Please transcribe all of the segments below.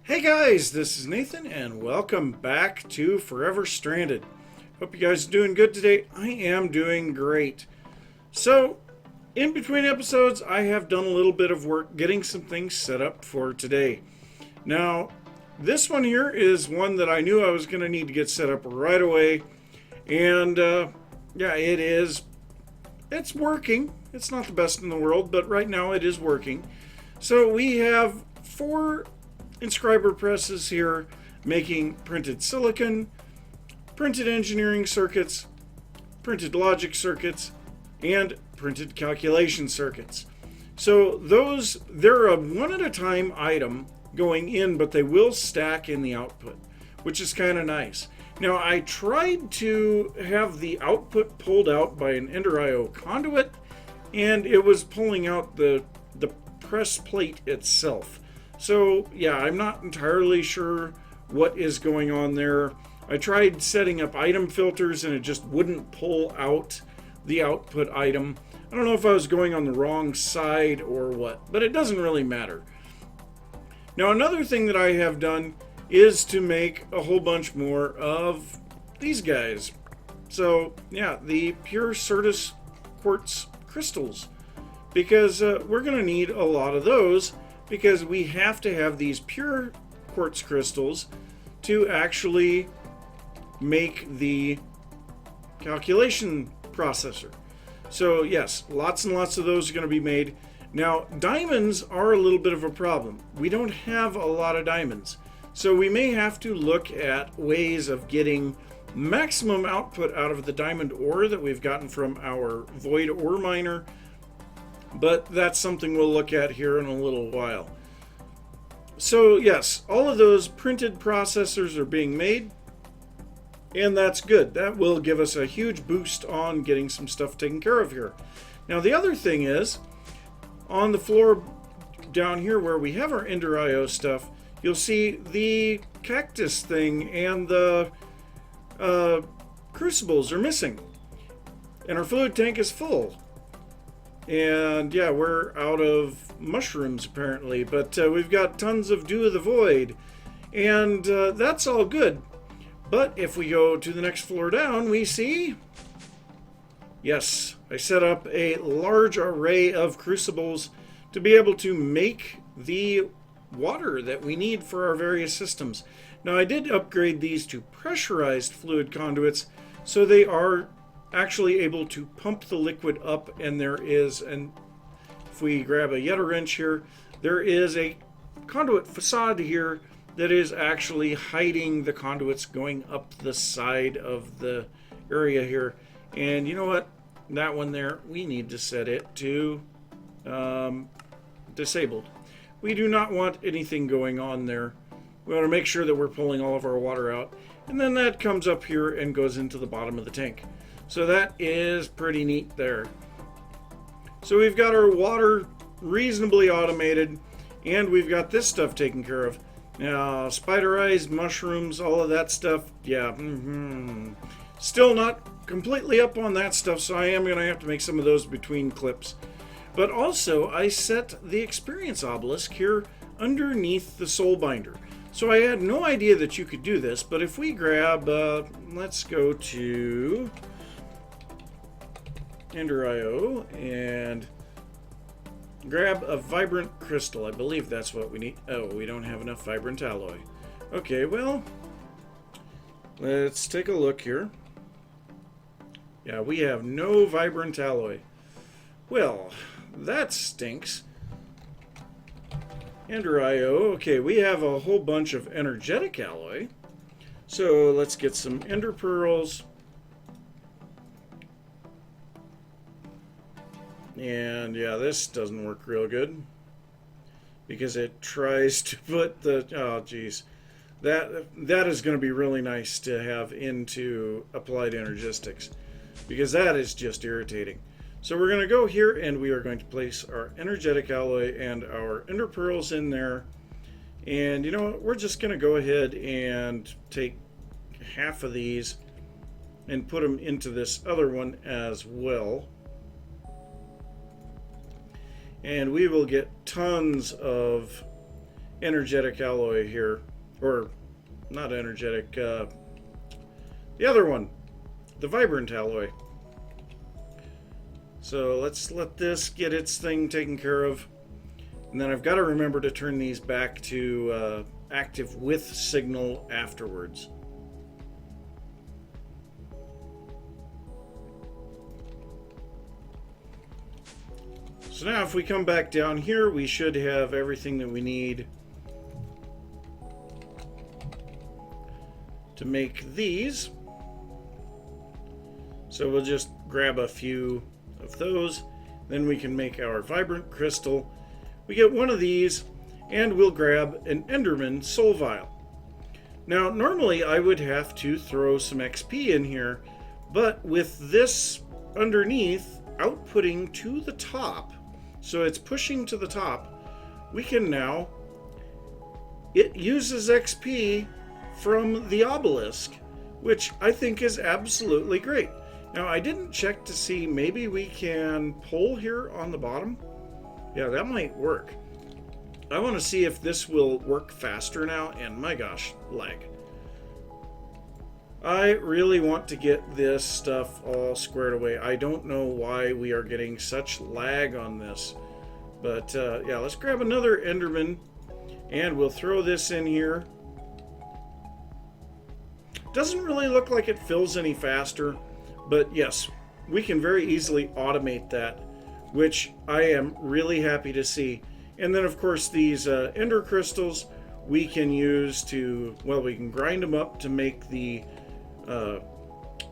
Hey guys, this is Nathan and welcome back to Forever Stranded. Hope you guys are doing good today. I am doing great. So, in between episodes, I have done a little bit of work getting some things set up for today. Now, this one here is one that I knew I was going to need to get set up right away. And yeah, it is. It's working. It's not the best in the world, but right now it is working. So we have 4 inscriber presses here making printed silicon, printed engineering circuits, printed logic circuits, and printed calculation circuits. So they're a one at a time item going in, but they will stack in the output, which is kind of nice. Now I tried to have the output pulled out by an Ender IO conduit, and it was pulling out the press plate itself. So yeah, I'm not entirely sure what is going on there. I tried setting up item filters and it just wouldn't pull out the output item. I don't know if I was going on the wrong side or what, but it doesn't really matter. Now another thing that I have done is to make a whole bunch more of these guys. So yeah, the pure Certus quartz crystals, because we're going to need a lot of those, because we have to have these pure quartz crystals to actually make the calculation processor. So yes, lots and lots of those are going to be made. Now, diamonds are a little bit of a problem. We don't have a lot of diamonds. So we may have to look at ways of getting maximum output out of the diamond ore that we've gotten from our void ore miner. But that's something we'll look at here in a little while. So yes, all of those printed processors are being made, and that's good. That will give us a huge boost on getting some stuff taken care of here. Now the other thing is, on the floor down here where we have our Ender IO stuff, you'll see the cactus thing and the crucibles are missing. And our fluid tank is full. And yeah, we're out of mushrooms apparently, but we've got tons of Dew of the Void, and that's all good. But if we go to the next floor down, we see, yes, I set up a large array of crucibles to be able to make the water that we need for our various systems. Now I did upgrade these to pressurized fluid conduits, so they are actually able to pump the liquid up, and there is, and if we grab a Yeta wrench here, there is a conduit facade here that is actually hiding the conduits going up the side of the area here. And you know what, that one there, we need to set it to disabled. We do not want anything going on there. We want to make sure that we're pulling all of our water out, and then that comes up here and goes into the bottom of the tank. So that is pretty neat there. So we've got our water reasonably automated, and we've got this stuff taken care of. Now, spider eyes, mushrooms, all of that stuff, yeah, still not completely up on that stuff, so I am going to have to make some of those between clips. But also, I set the experience obelisk here underneath the soul binder. So I had no idea that you could do this, but if we grab, let's go to Ender IO and grab a vibrant crystal. I believe that's what we need. Oh, we don't have enough vibrant alloy. Okay, well, let's take a look here. Yeah, we have no vibrant alloy. Well, that stinks. Ender IO. Okay, we have a whole bunch of energetic alloy. So let's get some ender pearls. And yeah, this doesn't work real good because it tries to put the, oh geez, that is going to be really nice to have into applied energistics, because that is just irritating. So we're going to go here and we are going to place our energetic alloy and our ender pearls in there. And you know what, we're just going to go ahead and take half of these and put them into this other one as well. And we will get tons of energetic alloy here. Or, not energetic, the other one. The vibrant alloy. So let's let this get its thing taken care of. And then I've got to remember to turn these back to active with signal afterwards. So now if we come back down here, we should have everything that we need to make these. So we'll just grab a few of those. Then we can make our vibrant crystal. We get one of these, and we'll grab an Enderman soul vial. Now, normally I would have to throw some XP in here, but with this underneath outputting to the top, so it's pushing to the top, we can now, it uses XP from the obelisk, which I think is absolutely great. Now, I didn't check to see, maybe we can pull here on the bottom. Yeah, that might work. I want to see if this will work faster now, and my gosh, lag. I really want to get this stuff all squared away. I don't know why we are getting such lag on this. But yeah, let's grab another Enderman, and we'll throw this in here. Doesn't really look like it fills any faster, but yes, we can very easily automate that, which I am really happy to see. And then of course these ender crystals we can use to, well, we can grind them up to make the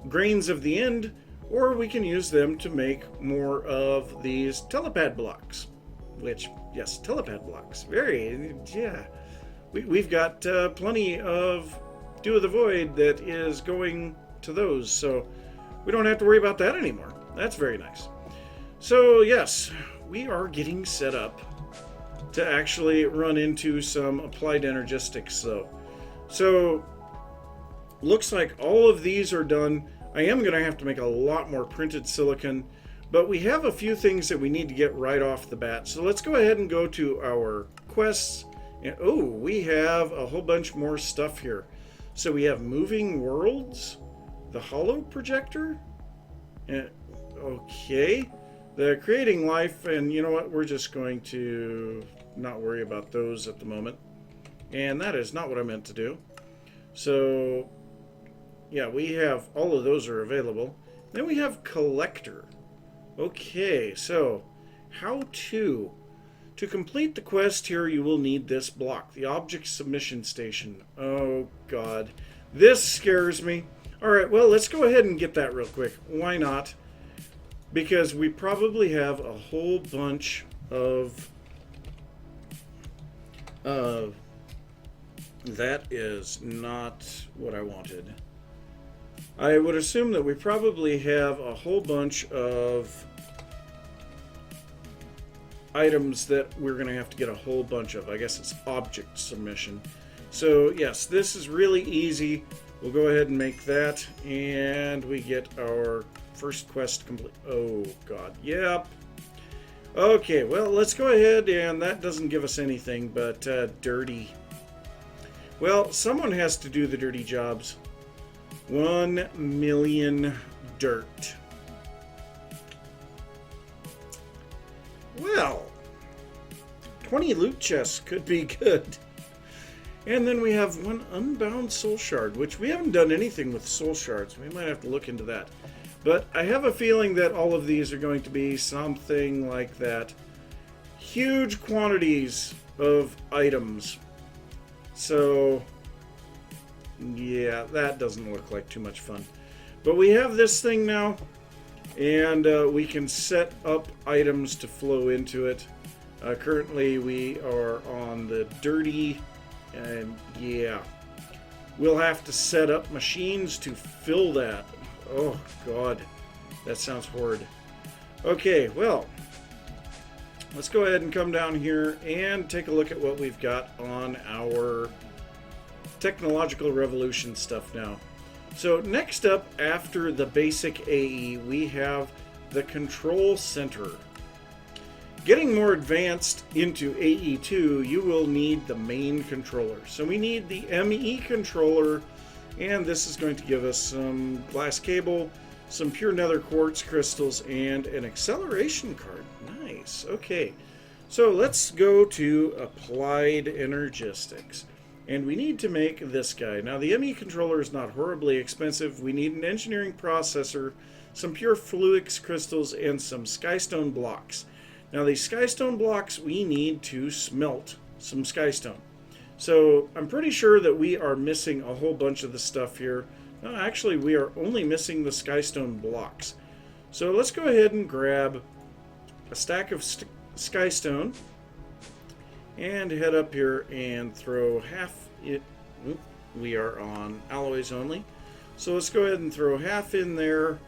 grains of the end, or we can use them to make more of these telepad blocks. Which, yes, telepad blocks. Very, yeah. We've got plenty of Dew of the Void that is going to those, so we don't have to worry about that anymore. That's very nice. So, yes, we are getting set up to actually run into some applied energistics, though. So, looks like all of these are done. I am going to have to make a lot more printed silicon, but we have a few things that we need to get right off the bat. So let's go ahead and go to our quests. And, oh, we have a whole bunch more stuff here. So we have moving worlds, the hollow projector, and, okay, the creating life, and you know what? We're just going to not worry about those at the moment. And that is not what I meant to do. So, yeah, we have all of those are available. Then we have collector. Okay, so how to complete the quest here, you will need this block, the object submission station. Oh god, this scares me. All right, well, let's go ahead and get that real quick. Why not? Because we probably have a whole bunch of that is not what I wanted. I would assume that we probably have a whole bunch of items that we're going to have to get a whole bunch of. I guess it's object submission. So yes, this is really easy. We'll go ahead and make that, and we get our first quest complete. Oh god, yep. Okay, well, let's go ahead, and that doesn't give us anything but dirty. Well, someone has to do the dirty jobs. 1 million dirt. Well, 20 loot chests could be good. And then we have 1 unbound soul shard, which we haven't done anything with soul shards. We might have to look into that. But I have a feeling that all of these are going to be something like that. Huge quantities of items. So, yeah, that doesn't look like too much fun. But we have this thing now, and we can set up items to flow into it. Currently, we are on the dirty, and yeah, we'll have to set up machines to fill that. Oh, God, that sounds horrid. Okay, well, let's go ahead and come down here and take a look at what we've got on our technological revolution stuff now. So next up, after the basic AE, we have the control center. Getting more advanced into AE2, you will need the main controller. So we need the ME controller, and this is going to give us some glass cable, some pure nether quartz crystals, and an acceleration card. Nice. Okay. So let's go to Applied Energistics. And we need to make this guy. Now the ME controller is not horribly expensive. We need an engineering processor, some pure fluix crystals, and some skystone blocks. Now these skystone blocks, we need to smelt some skystone. So I'm pretty sure that we are missing a whole bunch of the stuff here. No, actually we are only missing the skystone blocks. So let's go ahead and grab a stack of skystone and head up here and throw half it. Oop, we are on alloys only. So let's go ahead and throw half in there.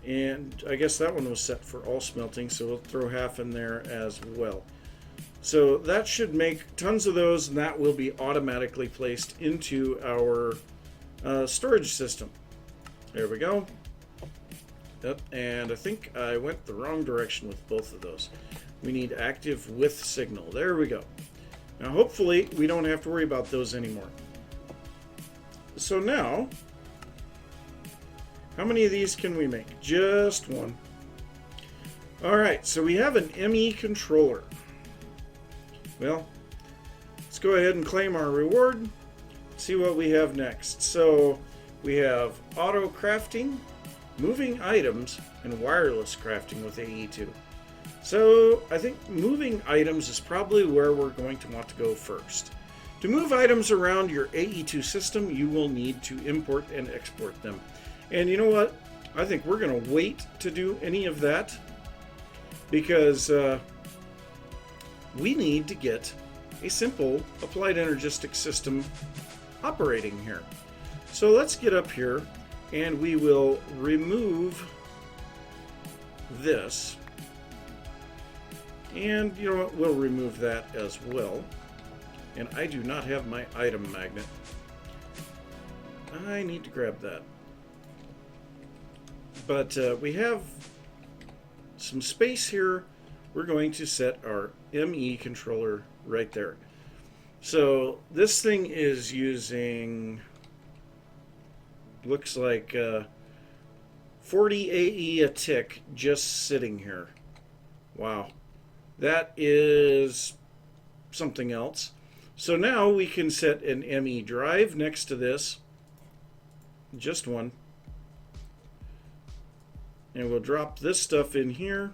And I guess that one was set for all smelting, so we'll throw half in there as well. So that should make tons of those, and that will be automatically placed into our storage system. There we go. Yep, and I think I went the wrong direction with both of those. We need active with signal. There we go. Now hopefully we don't have to worry about those anymore. So now, how many of these can we make? Just one. Alright, so we have an ME controller. Well, let's go ahead and claim our reward. See what we have next. So we have auto crafting, moving items, and wireless crafting with AE2. So I think moving items is probably where we're going to want to go first. To move items around your AE2 system, you will need to import and export them. And you know what? I think we're going to wait to do any of that because we need to get a simple Applied Energistics system operating here. So let's get up here and we will remove this. And you know what? We'll remove that as well. And I do not have my item magnet. I need to grab that. But we have some space here. We're going to set our ME controller right there. So this thing is using, looks like 40 AE a tick just sitting here. Wow. That is something else. So now we can set an ME drive next to this. Just one. And we'll drop this stuff in here.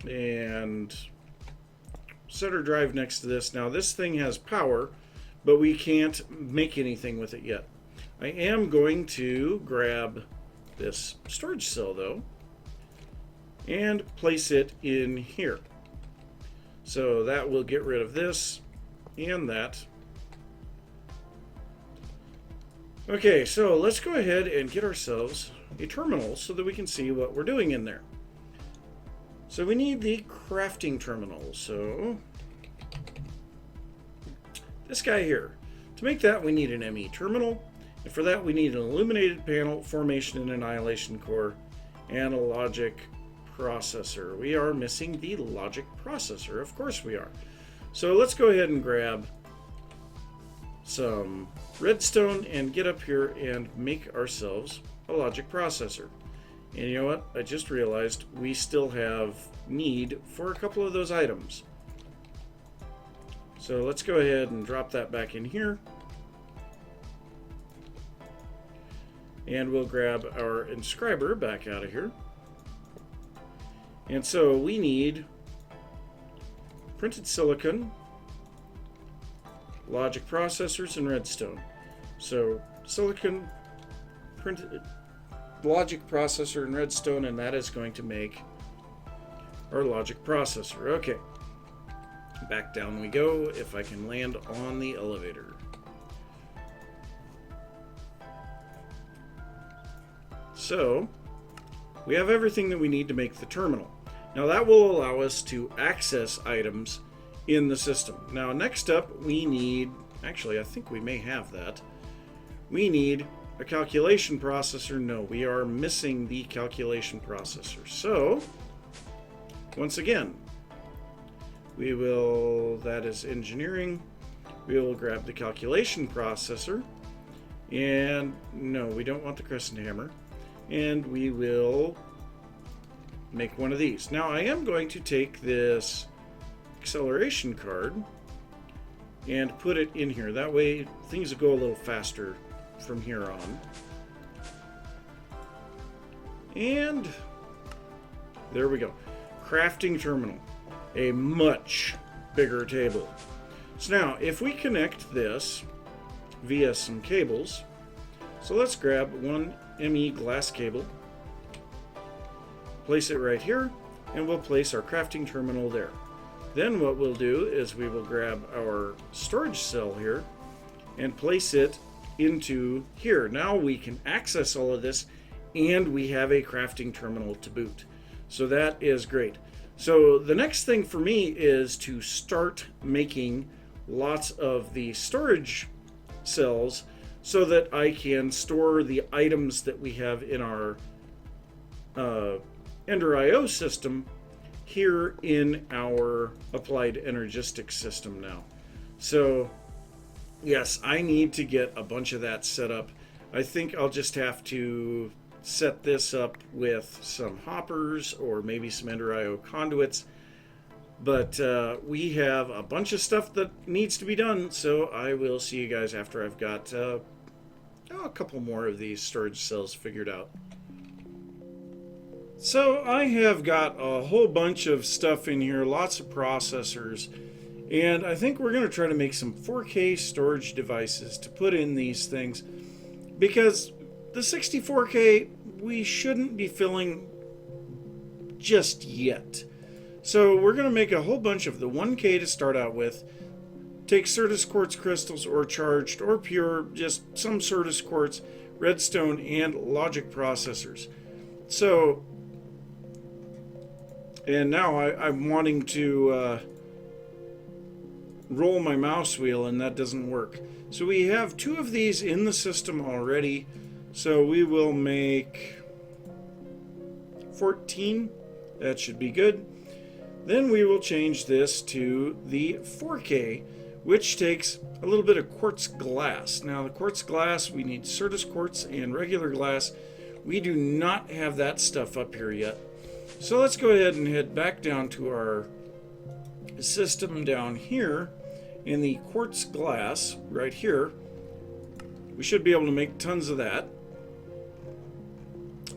And set our drive next to this. Now this thing has power, but we can't make anything with it yet. I am going to grab this storage cell though and place it in here. So that will get rid of this and that. Okay, so let's go ahead and get ourselves a terminal so that we can see what we're doing in there. So we need the crafting terminal. So this guy here. To make that, we need an ME terminal. And for that, we need an illuminated panel, formation and annihilation core, and a logic processor. We are missing the logic processor. Of course we are. So let's go ahead and grab some redstone and get up here and make ourselves a logic processor. And you know what? I just realized we still have need for a couple of those items. So let's go ahead and drop that back in here. And we'll grab our inscriber back out of here. And so we need printed silicon, logic processors, and redstone. So silicon, printed logic processor, and redstone, and that is going to make our logic processor. Okay, back down we go if I can land on the elevator. So we have everything that we need to make the terminal. Now that will allow us to access items in the system. Now next up we need, actually I think we may have that, we need a calculation processor? No, we are missing the calculation processor. So, once again, we will, that is engineering, we will grab the calculation processor, and no, we don't want the crescent hammer, and we will make one of these. Now I am going to take this acceleration card and put it in here. That way things will go a little faster from here on. And there we go. Crafting terminal. A much bigger table. So now if we connect this via some cables, so let's grab one ME glass cable, place it right here, and we'll place our crafting terminal there. Then what we'll do is we will grab our storage cell here and place it into here. Now we can access all of this, and we have a crafting terminal to boot. So that is great. So the next thing for me is to start making lots of the storage cells so that I can store the items that we have in our Ender IO system here in our applied Energistics system now. So yes, I need to get a bunch of that set up. I think I'll just have to set this up with some hoppers or maybe some Ender IO conduits. But we have a bunch of stuff that needs to be done, so I will see you guys after I've got a couple more of these storage cells figured out. So I have got a whole bunch of stuff in here, lots of processors, and I think we're going to try to make some 4K storage devices to put in these things, because the 64K we shouldn't be filling just yet. So we're going to make a whole bunch of the 1K to start out with. Take Certus quartz crystals or charged or pure, just some Certus quartz, redstone, and logic processors. So, and now I'm wanting to roll my mouse wheel, and that doesn't work. So we have 2 of these in the system already. So we will make 14. That should be good. Then we will change this to the 4K, which takes a little bit of quartz glass. Now the quartz glass, we need Certus quartz and regular glass. We do not have that stuff up here yet. So let's go ahead and head back down to our system down here in the quartz glass right here. We should be able to make tons of that.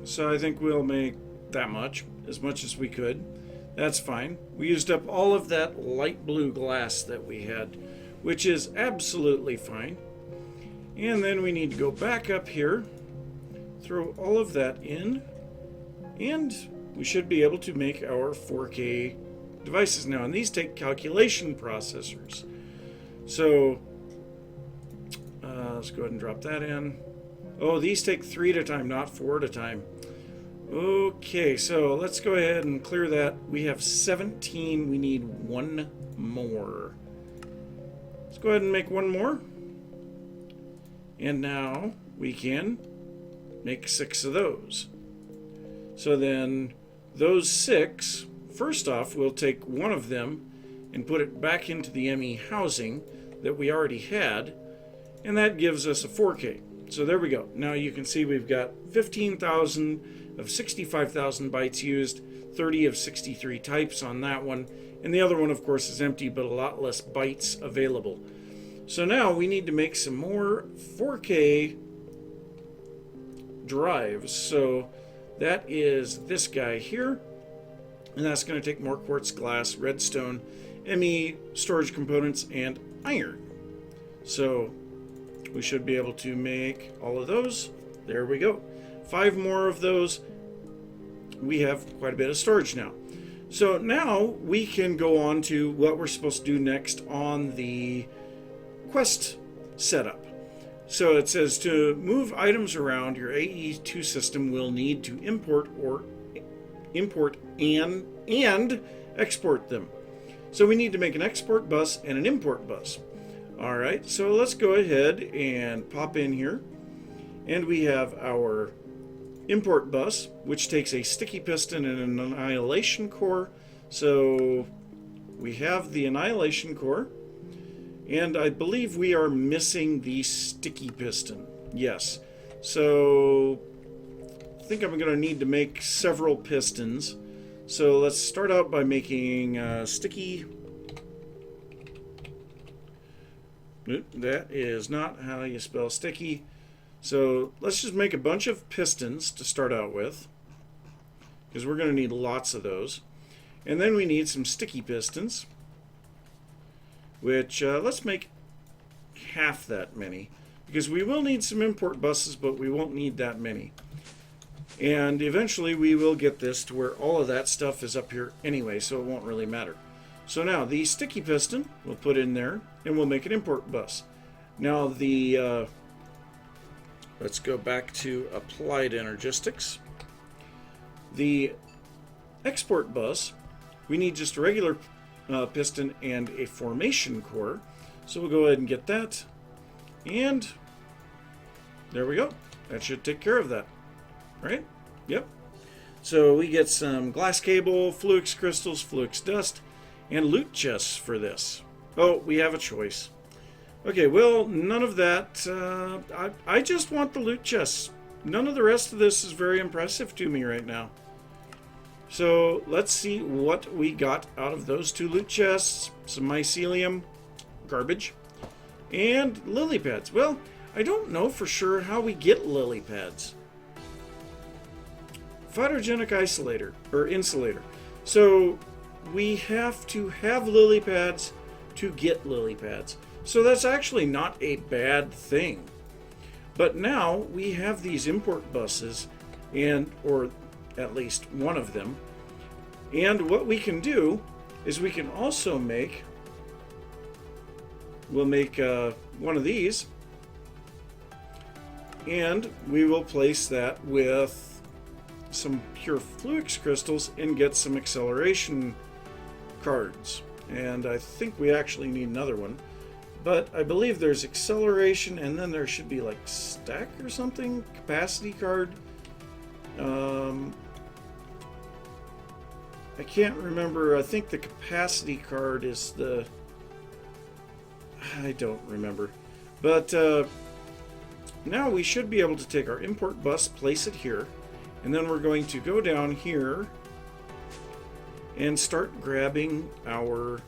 So I think we'll make that much as we could. That's fine. We used up all of that light blue glass that we had, which is absolutely fine. And then we need to go back up here, throw all of that in, and we should be able to make our 4K devices now. And these take calculation processors. So let's go ahead and drop that in. Oh, these take 3 at a time, not 4 at a time. Okay, so let's go ahead and clear that. We have 17. We need 1 more. Let's go ahead and make 1 more. And now we can make 6 of those. So then those 6, first off, we'll take 1 of them and put it back into the ME housing that we already had. And that gives us a 4K. So there we go. Now you can see we've got 15,000 of 65,000 bytes used, 30 of 63 types on that one, and the other one of course is empty, but a lot less bytes available. So now we need to make some more 4K drives. So that is this guy here, and that's going to take more quartz glass, redstone, ME storage components, and iron. So we should be able to make all of those. There we go. 5 more of those. We have quite a bit of storage now. So now we can go on to what we're supposed to do next on the quest setup. So it says to move items around your AE2 system will need to import and export them. So we need to make an export bus and an import bus. All right, so let's go ahead and pop in here. And we have our import bus, which takes a sticky piston and an annihilation core. So we have the annihilation core, and I believe we are missing the sticky piston. Yes. So I think I'm going to need to make several pistons. So let's start out by making sticky. That is not how you spell sticky. So let's just make a bunch of pistons to start out with, because we're going to need lots of those. And then we need some sticky pistons, which let's make half that many, because we will need some import buses, but we won't need that many. And eventually we will get this to where all of that stuff is up here anyway, so it won't really matter. So now the sticky piston we'll put in there, and we'll make an import bus. Now the let's go back to Applied Energistics. The export bus, we need just a regular piston and a formation core. So we'll go ahead and get that. And there we go. That should take care of that. Right? Yep. So we get some glass cable, fluix crystals, fluix dust, and loot chests for this. Oh, we have a choice. Okay, well, none of that. I just want the loot chests. None of the rest of this is very impressive to me right now. So let's see what we got out of those two loot chests. Some mycelium, garbage, and lily pads. Well, I don't know for sure how we get lily pads. Photogenic isolator, or insulator. So we have to have lily pads to get lily pads. So that's actually not a bad thing. But now we have these import buses, or at least one of them. And what we can do is we can also we'll make one of these, and we will place that with some pure fluix crystals and get some acceleration cards. And I think we actually need another one. But I believe there's acceleration, and then there should be like stack or something, capacity card. I can't remember. I think the capacity card is the... I don't remember. But now we should be able to take our import bus, place it here, and then we're going to go down here and start grabbing our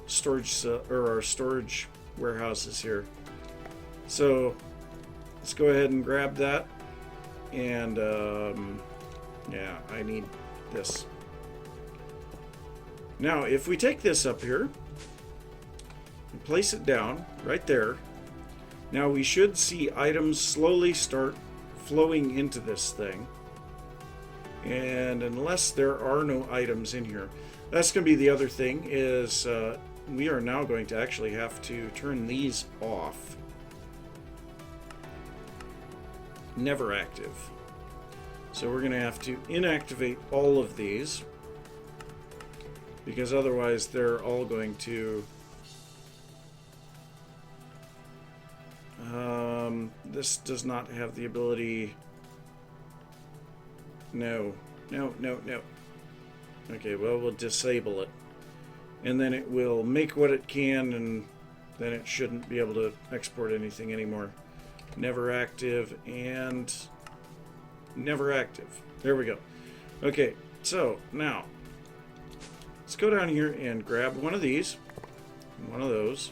storage or our storage warehouses here. So let's go ahead and grab that, and yeah, I need this. Now if we take this up here and place it down right there, now we should see items slowly start flowing into this thing. And unless there are no items in here, that's going to be the other thing, is we are now going to actually have to turn these off. Never active. So we're going to have to inactivate all of these, because otherwise they're all going to... this does not have the ability... No. Okay, well, we'll disable it. And then it will make what it can, and then it shouldn't be able to export anything anymore. Never active and never active. There we go. Okay, so now let's go down here and grab one of these, one of those.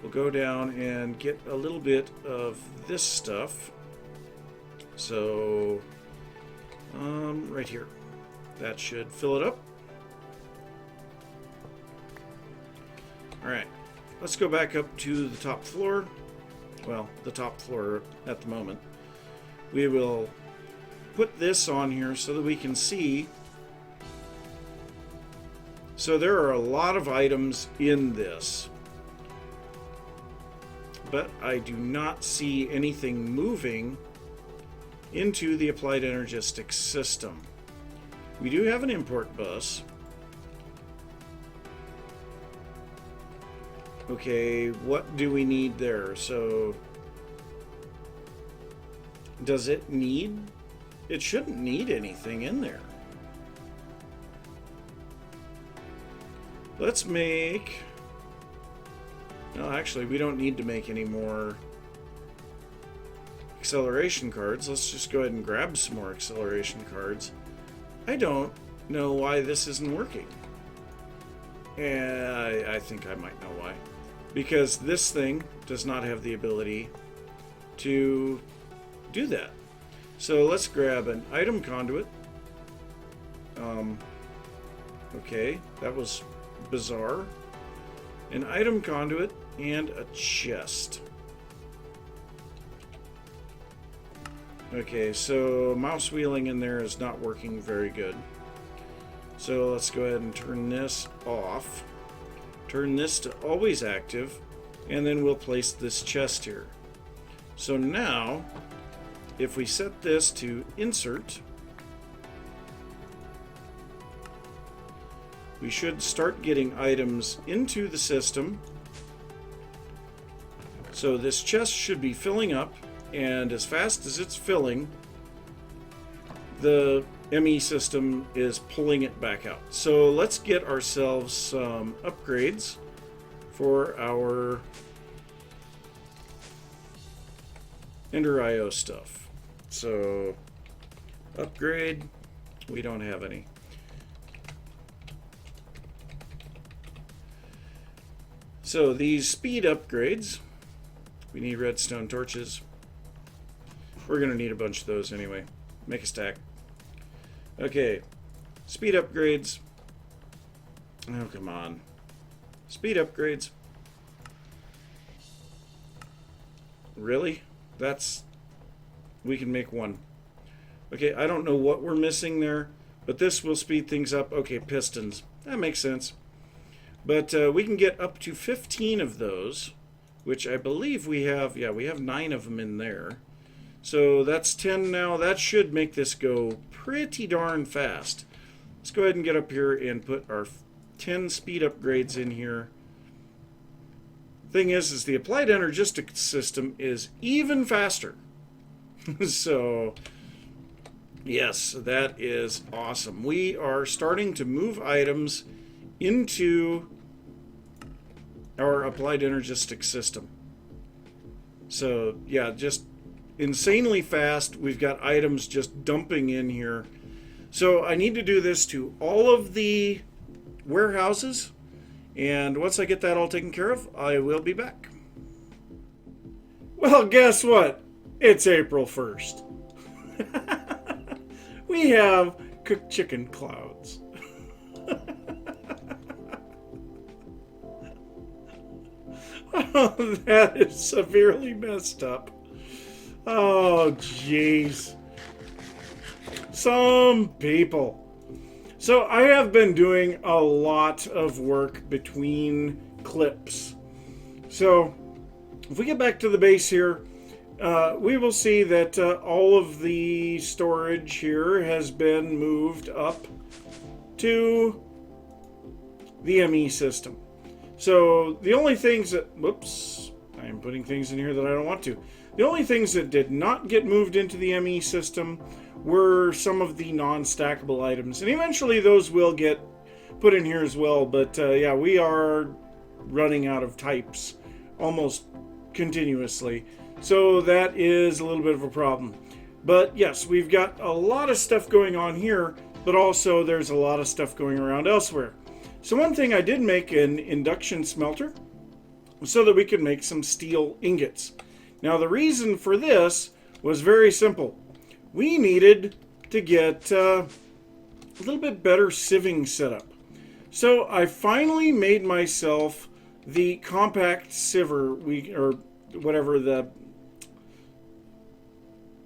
We'll go down and get a little bit of this stuff. So, right here. That should fill it up. Alright, let's go back up to the top floor. Well, the top floor at the moment. We will put this on here so that we can see. So there are a lot of items in this, but I do not see anything moving into the Applied Energistics system. We do have an import bus. Okay, what do we need there? So does it need? It shouldn't need anything in there. Let's make... No, actually, we don't need to make any more acceleration cards. Let's just go ahead and grab some more acceleration cards. I don't know why this isn't working. And I think I might know why. Because this thing does not have the ability to do that. So let's grab an item conduit. Okay, that was bizarre. An item conduit and a chest. Okay, so mouse wheeling in there is not working very good. So let's go ahead and turn this off. Turn this to always active, and then we'll place this chest here. So now, if we set this to insert, we should start getting items into the system. So this chest should be filling up, and as fast as it's filling, the ME system is pulling it back out. So let's get ourselves some upgrades for our Ender IO stuff. So upgrade, we don't have any. So these speed upgrades, we need redstone torches. We're going to need a bunch of those anyway. Make a stack. Okay, speed upgrades. Oh, come on. Speed upgrades. Really? We can make one. Okay, I don't know what we're missing there, but this will speed things up. Okay, pistons. That makes sense. But we can get up to 15 of those, which I believe we have. Yeah, we have 9 of them in there. So that's 10 now. That should make this go pretty darn fast. Let's go ahead and get up here and put our 10 speed upgrades in here. Thing is the applied Energistics system is even faster. So, yes, that is awesome. We are starting to move items into our applied Energistics system. So, yeah, just insanely fast. We've got items just dumping in here. So I need to do this to all of the warehouses, and once I get that all taken care of, I will be back. Well, guess what? It's April 1st. We have cooked chicken clouds. Oh, that is severely messed up. Oh, jeez. Some people. So I have been doing a lot of work between clips. So if we get back to the base here, we will see that all of the storage here has been moved up to the ME system. So the only things that, whoops, I am putting things in here that I don't want to. The only things that did not get moved into the ME system were some of the non-stackable items. And eventually those will get put in here as well. But yeah, we are running out of types almost continuously. So that is a little bit of a problem. But yes, we've got a lot of stuff going on here, but also there's a lot of stuff going around elsewhere. So one thing I did make an induction smelter so that we could make some steel ingots. Now the reason for this was very simple. We needed to get a little bit better sieving setup. So I finally made myself the compact siever,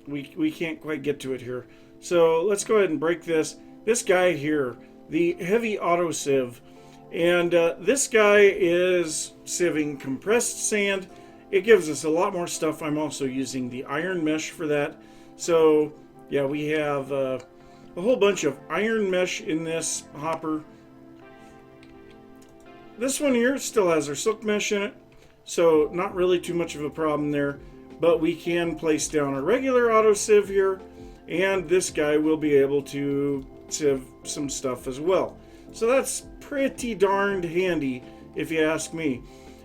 we can't quite get to it here. So let's go ahead and break this. This guy here, the heavy auto sieve, and this guy is sieving compressed sand. It gives us a lot more stuff. I'm also using the iron mesh for that. So yeah, we have a whole bunch of iron mesh in this hopper. This one here still has our silk mesh in it, so not really too much of a problem there. but we can place down a regular auto sieve here, and this guy will be able to sieve some stuff as well. So that's pretty darned handy if you ask me.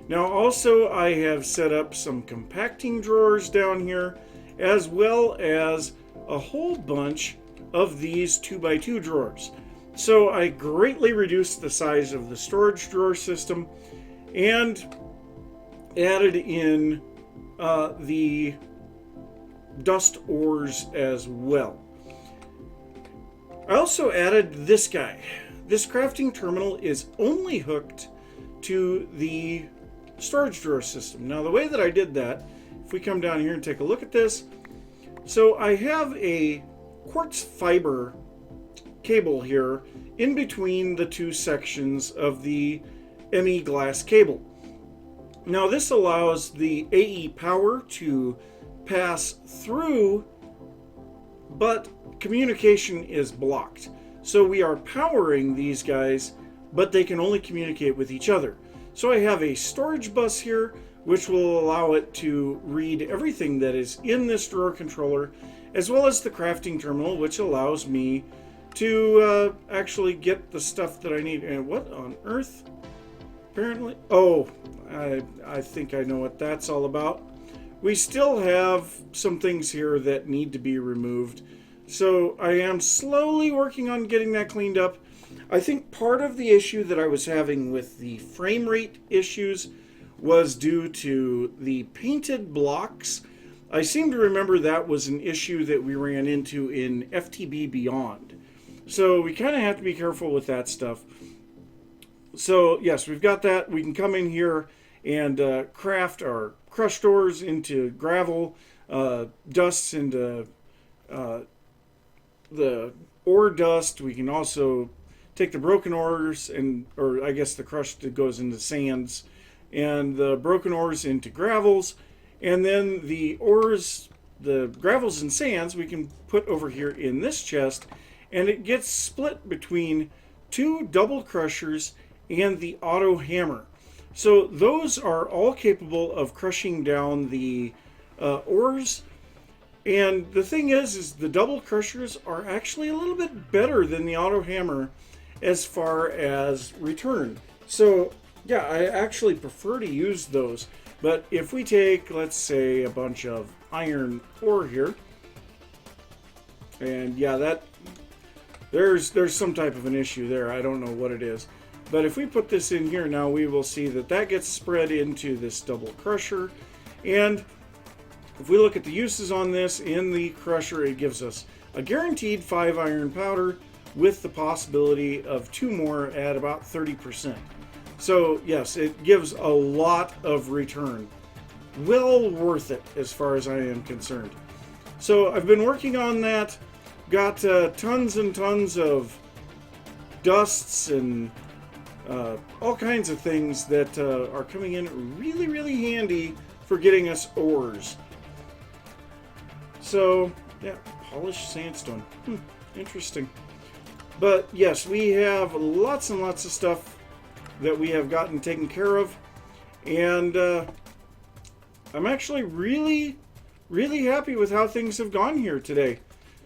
Now also I have set up some compacting drawers down here, as well as a whole bunch of these 2x2 drawers. So I greatly reduced the size of the storage drawer system and added in the dust ores as well. I also added this guy. This crafting terminal is only hooked to the storage drawer system. Now the way that I did that, if we come down here and take a look at this, so I have a quartz fiber cable here in between the two sections of the ME glass cable. Now this allows the AE power to pass through, but communication is blocked. So we are powering these guys, but they can only communicate with each other. So I have a storage bus here, which will allow it to read everything that is in this drawer controller, as well as the crafting terminal, which allows me to actually get the stuff that I need. And what on earth? Apparently, oh, I think I know what that's all about. We still have some things here that need to be removed. So I am slowly working on getting that cleaned up. I think part of the issue that I was having with the frame rate issues was due to the painted blocks. I seem to remember that was an issue that we ran into in FTB Beyond. So we kind of have to be careful with that stuff. So yes, we've got that. We can come in here and craft our crushed ores into gravel, dusts into the ore dust. We can also take the broken ores or I guess the crushed that goes into sands, and the broken ores into gravels, and then the ores, the gravels and sands we can put over here in this chest, and it gets split between two double crushers and the auto hammer. So those are all capable of crushing down the ores. And the thing is the double crushers are actually a little bit better than the auto hammer as far as return. So yeah, I actually prefer to use those. But if we take, let's say, a bunch of iron ore here, and yeah, that there's some type of an issue there. I don't know what it is. But if we put this in here now, we will see that that gets spread into this double crusher. And if we look at the uses on this in the crusher, it gives us a guaranteed 5 iron powder with the possibility of 2 more at about 30%. So yes, it gives a lot of return. Well worth it as far as I am concerned. So I've been working on that. Got tons and tons of dusts and all kinds of things that are coming in really, really handy for getting us ores. So, yeah, polished sandstone. Interesting. But yes, we have lots and lots of stuff that we have gotten taken care of. And I'm actually really, really happy with how things have gone here today.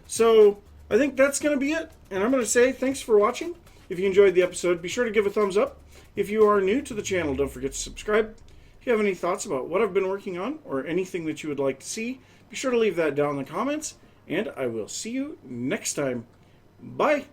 So, I think that's going to be it. And I'm going to say thanks for watching. If you enjoyed the episode, be sure to give a thumbs up. If you are new to the channel, don't forget to subscribe. If you have any thoughts about what I've been working on or anything that you would like to see, be sure to leave that down in the comments. And I will see you next time. Bye.